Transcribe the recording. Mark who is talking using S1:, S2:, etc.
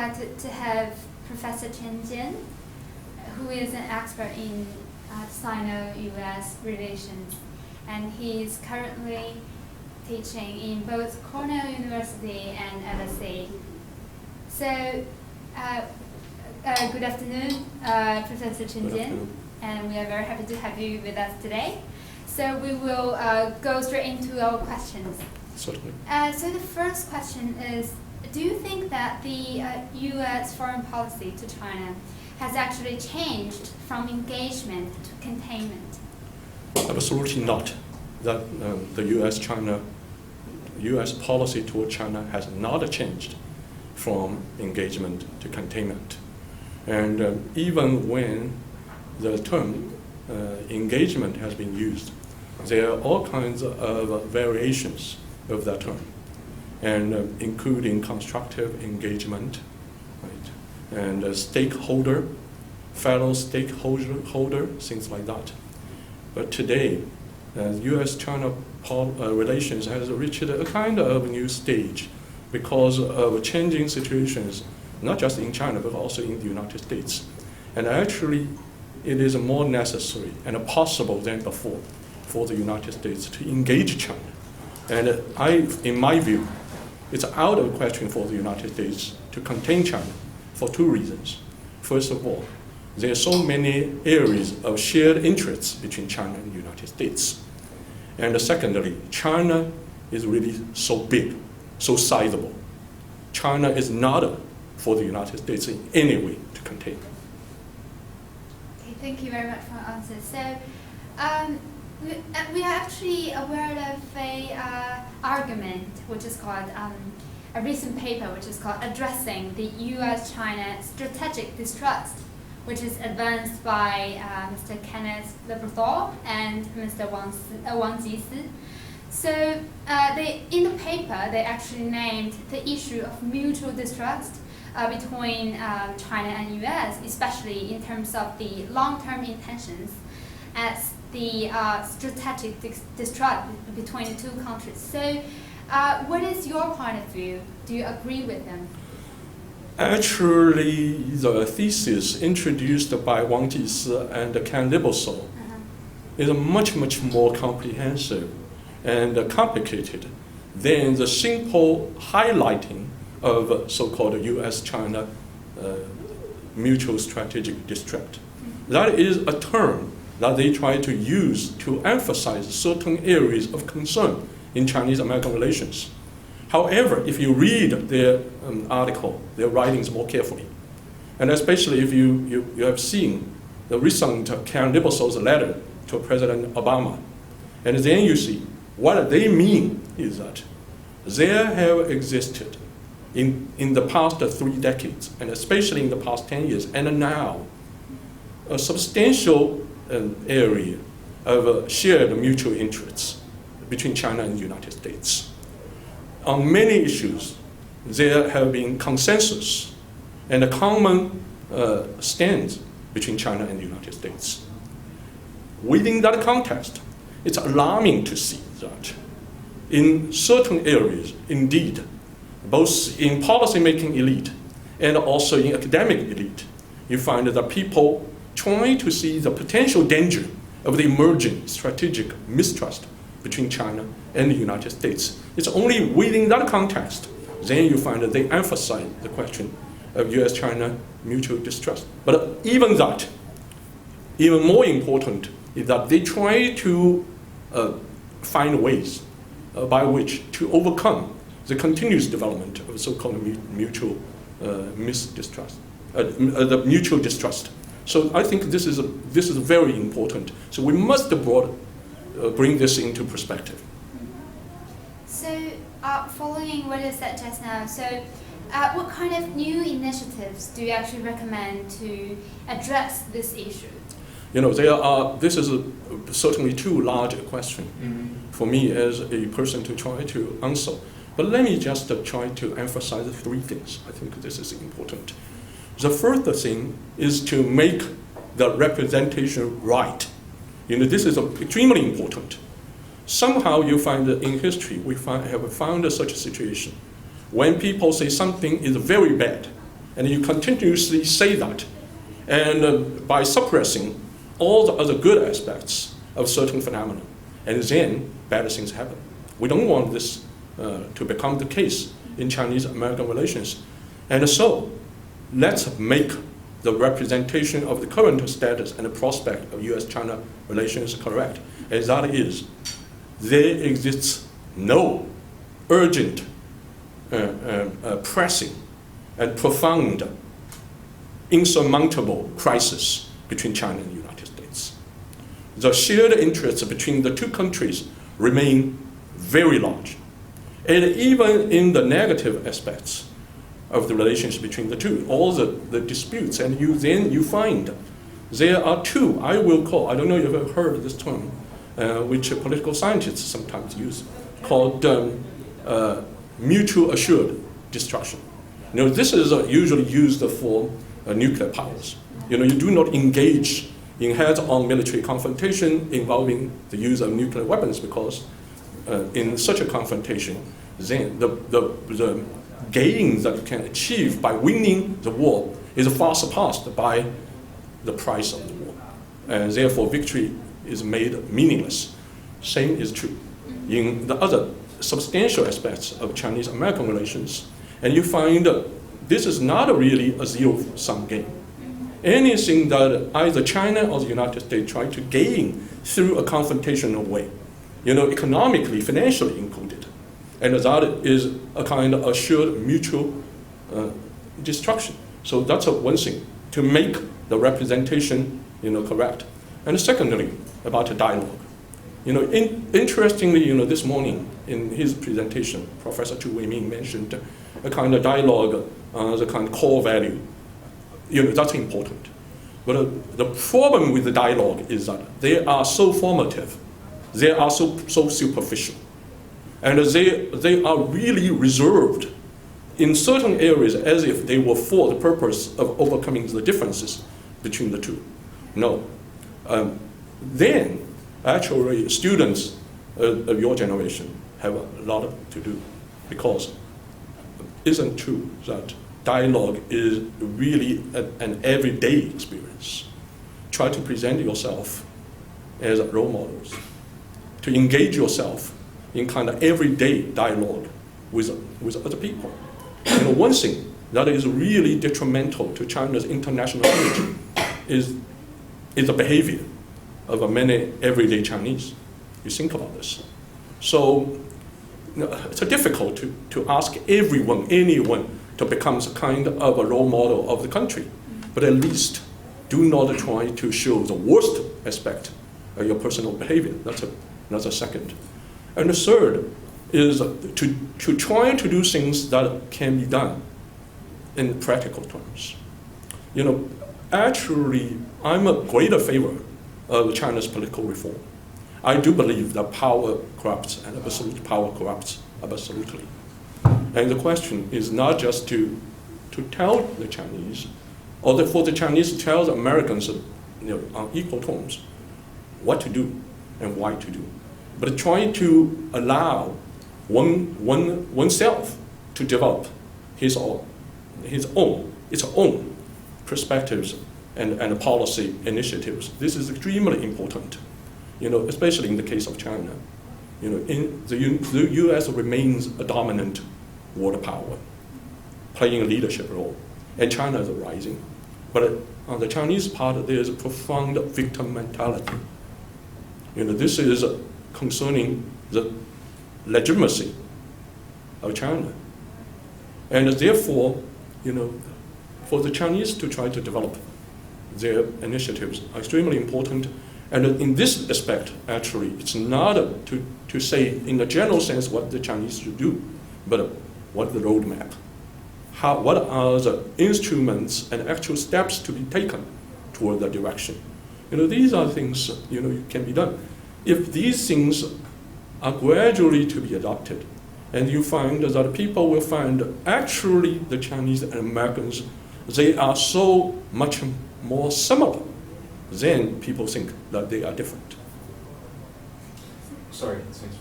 S1: delighted to have Professor CHEN Jian, who is an expert in Sino-US relations, and he is currently teaching in both Cornell University and LSE. So, good afternoon, Professor CHEN Jian, and we are very happy to have you with us today. So we will go straight into our questions.
S2: Certainly.
S1: So the first question is, do you think that the U.S. foreign policy to China has actually changed from engagement to containment?
S2: Absolutely not. That the U.S. policy toward China has not changed from engagement to containment. And even when the term engagement has been used, there are all kinds of variations of that term, and including constructive engagement, right, and fellow stakeholder, things like that. But today, U.S.-China relations has reached a kind of new stage because of changing situations, not just in China, but also in the United States. And actually, it is more necessary and possible than before for the United States to engage China. And in my view, it's out of question for the United States to contain China for two reasons. First of all, there are so many areas of shared interests between China and the United States. And secondly, China is really so big, so sizable. China is not for the United States in any way to contain.
S1: Okay, thank you very much for your answer. So, we are actually aware of a argument which is called a recent paper which is called Addressing the U.S.-China Strategic Distrust, which is advanced by Mr. Kenneth Leberthal and Mr. Wang Jisi. So in the paper, they actually named the issue of mutual distrust between China and U.S., especially in terms of the long-term intentions, as the strategic distrust between the two countries. So what is your point of view? Do you agree with them?
S2: Actually, the thesis introduced by Wang Jisi and Ken Leberthal is much, much more comprehensive and complicated than the simple highlighting of so-called U.S.-China mutual strategic distrust. That is a term that they try to use to emphasize certain areas of concern in Chinese-American relations. However, if you read their article, their writings more carefully, and especially if you have seen the recent Ken Leberthal's letter to President Obama, and then you see what they mean is that there have existed in the past 3 decades, and especially in the past 10 years, and now, a substantial area of shared mutual interests between China and the United States. On many issues, there have been consensus and a common stance between China and the United States. Within that context, it's alarming to see that in certain areas, indeed, both in policymaking elite and also in academic elite, you find that people trying to see the potential danger of the emerging strategic mistrust between China and the United States. It's only within that context, then you find that they emphasize the question of U.S.-China mutual distrust. But even that, even more important is that they try to find ways by which to overcome the continuous development of so-called mutual mistrust, the mutual distrust. So I think this is very important. So we must bring this into perspective.
S1: So following what you said just now, so what kind of new initiatives do you actually recommend to address this issue?
S2: You know, this is certainly too large a question for me as a person to try to answer. But let me just try to emphasize 3 things. I think this is important. The first thing is to make the representation right. You know, this is extremely important. Somehow you find that in history, we have found such a situation when people say something is very bad and you continuously say that, and by suppressing all the other good aspects of certain phenomena, and then bad things happen. We don't want this to become the case in Chinese-American relations. And so, let's make the representation of the current status and the prospect of US-China relations correct. And that is, there exists no urgent, pressing, and profound, insurmountable crisis between China and the United States. The shared interests between the two countries remain very large. And even in the negative aspects of the relations between the two, all the disputes, and then you find there are two, I will call, I don't know if you've ever heard this term, which political scientists sometimes use, called mutual assured destruction. This is usually used for nuclear powers. You do not engage in head-on military confrontation involving the use of nuclear weapons, because in such a confrontation, then the gain that you can achieve by winning the war is far surpassed by the price of the war. And therefore, victory is made meaningless. Same is true in the other substantial aspects of Chinese-American relations. And you find this is not really a zero-sum game. Anything that either China or the United States try to gain through a confrontational way, economically, financially included, and that is a kind of assured mutual destruction. So that's one thing, to make the representation correct. And secondly, about a dialogue. Interestingly, this morning in his presentation, Professor Zhou Weiming mentioned a kind of dialogue, the kind of core value. That's important. But the problem with the dialogue is that they are so formative, they are so superficial, and they are really reserved in certain areas as if they were for the purpose of overcoming the differences between the two. No. Then, actually, students of your generation have a lot to do, because it isn't true that dialogue is really an everyday experience. Try to present yourself as role models, to engage yourself in kind of everyday dialogue with other people. One thing that is really detrimental to China's international image is the behavior of many everyday Chinese. You think about this. So it's difficult to ask anyone to become a kind of a role model of the country, but at least do not try to show the worst aspect of your personal behavior. That's a second. And the third is to try to do things that can be done in practical terms. Actually, I'm a greater favor of China's political reform. I do believe that power corrupts, and absolute power corrupts absolutely. And the question is not just to tell the Chinese, or for the Chinese to tell the Americans on equal terms what to do and why to do, but trying to allow oneself to develop its own perspectives and policy initiatives. This is extremely important, especially in the case of China. The U.S. remains a dominant world power, playing a leadership role, and China is rising. But on the Chinese part, there is a profound victim mentality. This is concerning the legitimacy of China. And therefore, for the Chinese to try to develop their initiatives are extremely important. And in this aspect, actually, it's not to say in a general sense what the Chinese should do, but what the roadmap. What are the instruments and actual steps to be taken toward that direction? These are things can be done. If these things are gradually to be adopted, and you find that people will find actually the Chinese and Americans, they are so much more similar, then people think that they are different.
S3: Sorry, to interrupt.